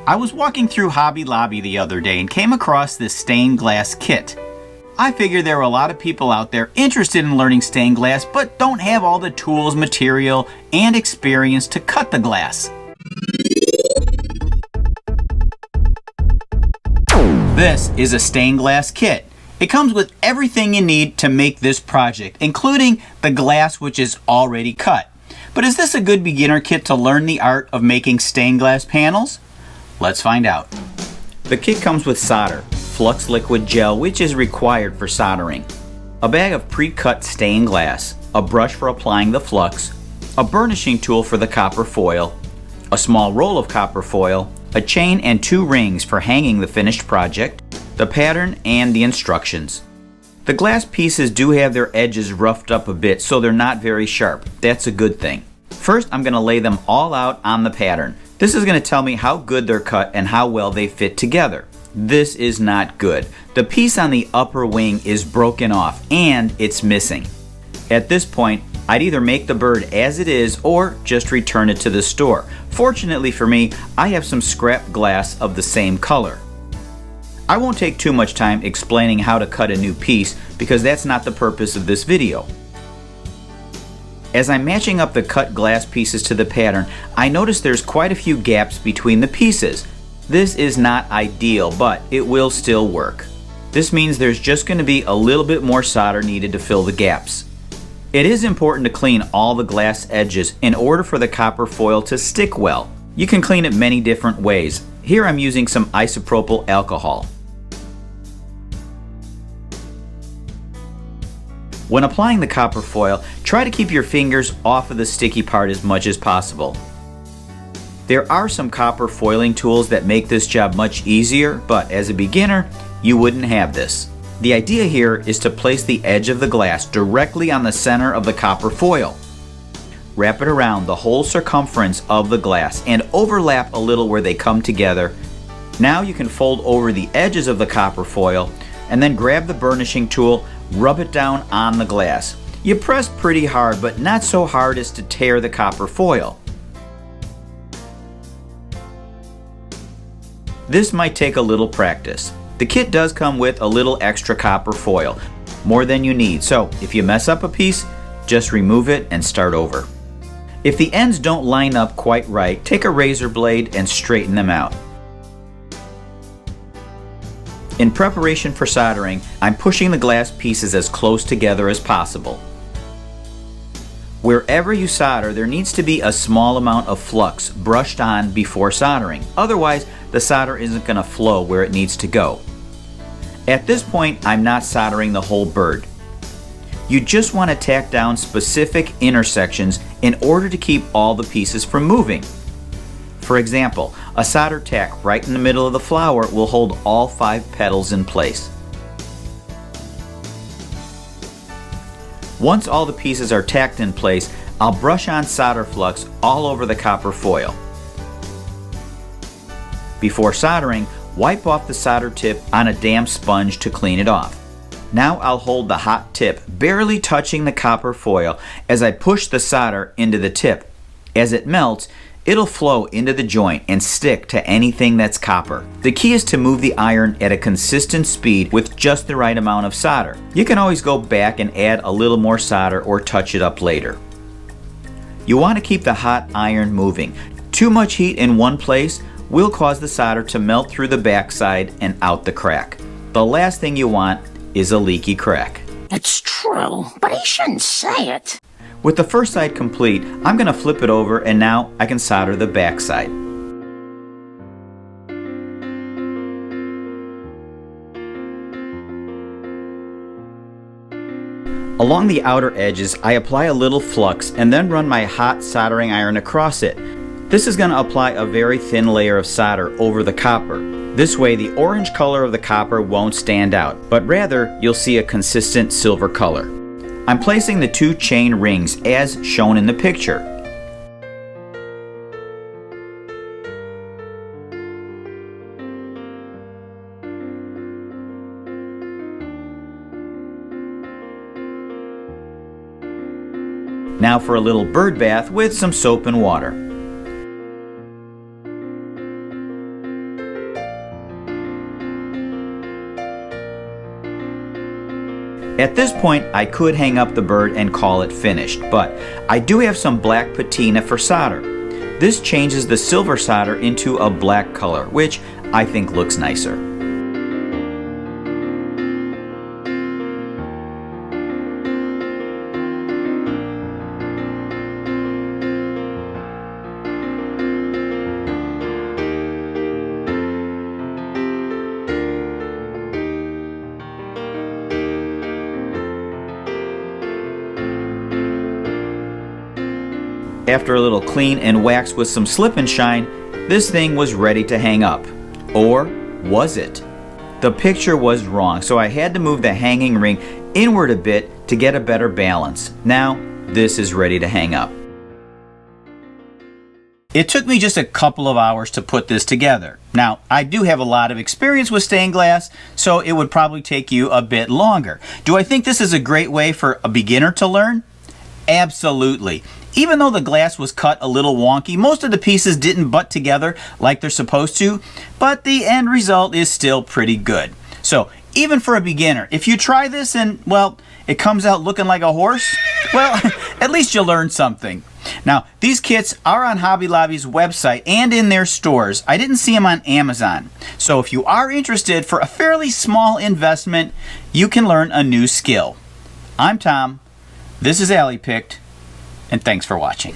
I was walking through Hobby Lobby the other day and came across this stained glass kit. I figured there were a lot of people out there interested in learning stained glass but don't have all the tools, material, and experience to cut the glass. This is a stained glass kit. It comes with everything you need to make this project, including the glass which is already cut. But is this a good beginner kit to learn the art of making stained glass panels? Let's find out. The kit comes with solder, flux liquid gel which is required for soldering, a bag of pre-cut stained glass, a brush for applying the flux, a burnishing tool for the copper foil, a small roll of copper foil, a chain and 2 rings for hanging the finished project, the pattern and the instructions. The glass pieces do have their edges roughed up a bit so they're not very sharp. That's a good thing. First I'm going to lay them all out on the pattern. This is going to tell me how good they're cut and how well they fit together. This is not good. The piece on the upper wing is broken off and it's missing. At this point, I'd either make the bird as it is or just return it to the store. Fortunately for me, I have some scrap glass of the same color. I won't take too much time explaining how to cut a new piece because that's not the purpose of this video. As I'm matching up the cut glass pieces to the pattern, I notice there's quite a few gaps between the pieces. This is not ideal, but it will still work. This means there's just going to be a little bit more solder needed to fill the gaps. It is important to clean all the glass edges in order for the copper foil to stick well. You can clean it many different ways. Here I'm using some isopropyl alcohol. When applying the copper foil, try to keep your fingers off of the sticky part as much as possible. There are some copper foiling tools that make this job much easier, but as a beginner, you wouldn't have this. The idea here is to place the edge of the glass directly on the center of the copper foil. Wrap it around the whole circumference of the glass and overlap a little where they come together. Now you can fold over the edges of the copper foil and then grab the burnishing tool, rub it down on the glass. You press pretty hard, but not so hard as to tear the copper foil. This might take a little practice. The kit does come with a little extra copper foil, more than you need, so if you mess up a piece, just remove it and start over. If the ends don't line up quite right, take a razor blade and straighten them out. In preparation for soldering, I'm pushing the glass pieces as close together as possible. Wherever you solder, there needs to be a small amount of flux brushed on before soldering. Otherwise, the solder isn't going to flow where it needs to go. At this point, I'm not soldering the whole bird. You just want to tack down specific intersections in order to keep all the pieces from moving. For example, a solder tack right in the middle of the flower will hold all 5 petals in place. Once all the pieces are tacked in place, I'll brush on solder flux all over the copper foil. Before soldering, wipe off the solder tip on a damp sponge to clean it off. Now I'll hold the hot tip barely touching the copper foil as I push the solder into the tip. As it melts, it'll flow into the joint and stick to anything that's copper. The key is to move the iron at a consistent speed with just the right amount of solder. You can always go back and add a little more solder or touch it up later. You want to keep the hot iron moving. Too much heat in one place will cause the solder to melt through the backside and out the crack. The last thing you want is a leaky crack. It's true, but he shouldn't say it. With the first side complete, I'm going to flip it over and now I can solder the back side. Along the outer edges, I apply a little flux and then run my hot soldering iron across it. This is going to apply a very thin layer of solder over the copper. This way the orange color of the copper won't stand out, but rather you'll see a consistent silver color. I'm placing the 2 chain rings as shown in the picture. Now for a little bird bath with some soap and water. At this point, I could hang up the bird and call it finished, but I do have some black patina for solder. This changes the silver solder into a black color, which I think looks nicer. After a little clean and wax with some slip and shine, this thing was ready to hang up. Or was it? The picture was wrong, so I had to move the hanging ring inward a bit to get a better balance. Now, this is ready to hang up. It took me just a couple of hours to put this together. Now, I do have a lot of experience with stained glass, so it would probably take you a bit longer. Do I think this is a great way for a beginner to learn? Absolutely. Even though the glass was cut a little wonky, most of the pieces didn't butt together like they're supposed to, but the end result is still pretty good. So, even for a beginner, if you try this and, well, it comes out looking like a horse, well, at least you'll learn something. Now, these kits are on Hobby Lobby's website and in their stores. I didn't see them on Amazon. So if you are interested, for a fairly small investment, you can learn a new skill. I'm Tom. This is Alley Picked, and thanks for watching.